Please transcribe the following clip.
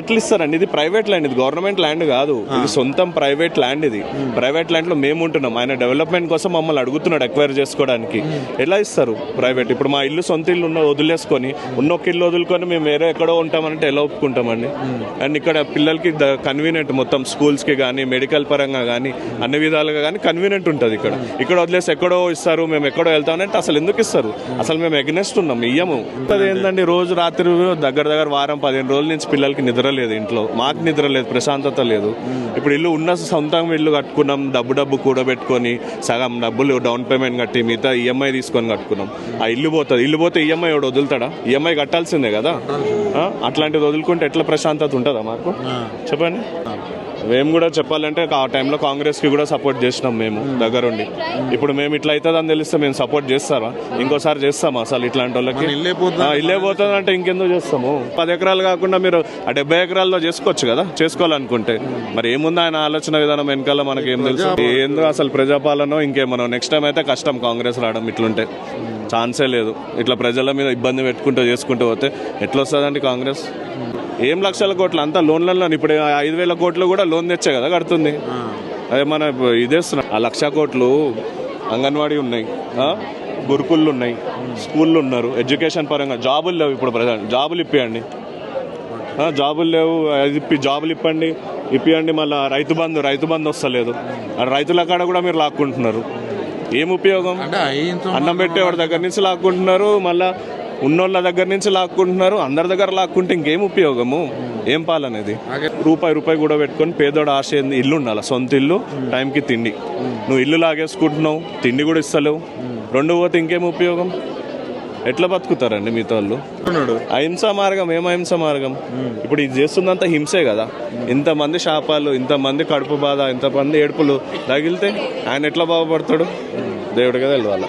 ఎట్లా ఇస్తారండి? ఇది ప్రైవేట్ ల్యాండ్, ఇది గవర్నమెంట్ ల్యాండ్ కాదు, ఇది సొంతం ప్రైవేట్ ల్యాండ్. ఇది ప్రైవేట్ ల్యాండ్ లో మేము ఉంటున్నాం. ఆయన డెవలప్మెంట్ కోసం మమ్మల్ని అడుగుతున్నాడు ఎక్వైర్ చేసుకోవడానికి. ఎలా ఇస్తారు ప్రైవేట్? ఇప్పుడు మా ఇల్లు సొంత ఇల్లు వదిలేసుకొని ఒక ఇల్లు వదులుకొని మేము వేరే ఎక్కడో ఉంటామంటే ఎలా ఒప్పుకుంటామండి? అండ్ ఇక్కడ పిల్లలకి కన్వీనియంట్, మొత్తం స్కూల్స్ కి కానీ మెడికల్ పరంగా కానీ అన్ని విధాలుగా కానీ కన్వీనియంట్ ఉంటుంది. ఇక్కడ వదిలేసి ఎక్కడో ఇస్తారు, మేము ఎక్కడో వెళ్తామంటే అసలు ఎందుకు ఇస్తారు? అసలు మేము ఎగ్నెస్ట్ ఉన్నాం, ఇయ్యము. అది ఏంటండి, రోజు రాత్రి దగ్గర వారం 15 రోజుల నుంచి పిల్లలకి నిద్ర లేదు, ఇంట్లో మాకు నిద్ర లేదు, ప్రశాంతత లేదు. ఇప్పుడు ఇల్లు ఉన్న సొంతంగా ఇల్లు కట్టుకున్నాం, డబ్బు కూడబెట్టుకొని సగం డబ్బులు డౌన్ పేమెంట్ కట్టి మిగతా ఈఎంఐ తీసుకొని కట్టుకున్నాం. ఆ ఇల్లు పోతే ఈఎంఐ ఎవడు వదులుతాడా? ఈఎంఐ కట్టాల్సిందే కదా. అట్లాంటిది వదులుకుంటే ఎట్లా ప్రశాంతత ఉంటుందా మాకు? చెప్పండి. మేము కూడా చెప్పాలంటే ఆ టైంలో కాంగ్రెస్కి కూడా సపోర్ట్ చేసినాం మేము దగ్గరుండి. ఇప్పుడు మేము ఇట్లా అవుతుందని తెలిస్తే మేము సపోర్ట్ చేస్తారా? ఇంకోసారి చేస్తామా అసలు ఇట్లాంటి వాళ్ళకి? ఇల్లే పోతుంది అంటే ఇంకెందుకు చేస్తాము? 10 ఎకరాలు కాకుండా మీరు ఆ 70 ఎకరాల్లో చేసుకోవచ్చు కదా, చేసుకోవాలనుకుంటే. మరి ఏముంది ఆయన ఆలోచన విధానం వెనకాల? మనకి ఏం తెలుసు? ఏందో అసలు ప్రజాపాలన ఇంకేమన్నా. నెక్స్ట్ టైం అయితే కష్టం కాంగ్రెస్ రావడం. ఇట్లుంటే ఛాన్సే లేదు. ఇట్లా ప్రజల మీద ఇబ్బంది చేసుకుంటూ పోతే ఎట్లా వస్తుందండి కాంగ్రెస్? ఏం లక్షల కోట్లు అంతా లోన్లలో. ఇప్పుడు 5,000 కోట్లు కూడా లోన్ తెచ్చే కదా కడుతుంది. అదే మన ఇదేస్తున్నాం. ఆ 1,00,000 కోట్లు అంగన్వాడీ ఉన్నాయి, గురుకుళ్ళు ఉన్నాయి, స్కూళ్ళు ఉన్నారు, ఎడ్యుకేషన్ పరంగా జాబులు లేవు. ఇప్పుడు ప్రజెంట్ జాబులు ఇప్పియండి, జాబులు లేవు, జాబులు ఇప్పియండి. మళ్ళీ రైతు బంధు వస్తలేదు. రైతుల కాడ కూడా మీరు లాక్కుంటున్నారు. ఏం ఉపయోగం? అన్నం పెట్టేవాడి దగ్గర నుంచి లాక్కుంటున్నారు, మళ్ళీ ఉన్నోళ్ళ దగ్గర నుంచి లాక్కుంటున్నారు. అందరి దగ్గర లాక్కుంటే ఇంకేం ఉపయోగము? ఏం పాలనేది? రూపాయి కూడా పెట్టుకొని పేదోడు ఆశ ఏంది? ఇల్లు ఉండాలి, సొంత ఇల్లు, టైంకి తిండి. నువ్వు ఇల్లు లాగేసుకుంటున్నావు, తిండి కూడా ఇస్తలేవు. 2 పోతే ఇంకేం ఉపయోగం? ఎట్లా బతుకుతారండి మీతో వాళ్ళు? అహింసా మార్గం ఏం అహింసా మార్గం? ఇప్పుడు ఇది చేస్తుందంతా హింసే కదా. ఇంతమంది శాపాలు, ఇంతమంది కడుపు బాధ, ఇంతమంది ఏడుపులు తగిలితే ఆయన ఎట్లా బాగుపడతాడు? దేవుడిగా తెలియాలి.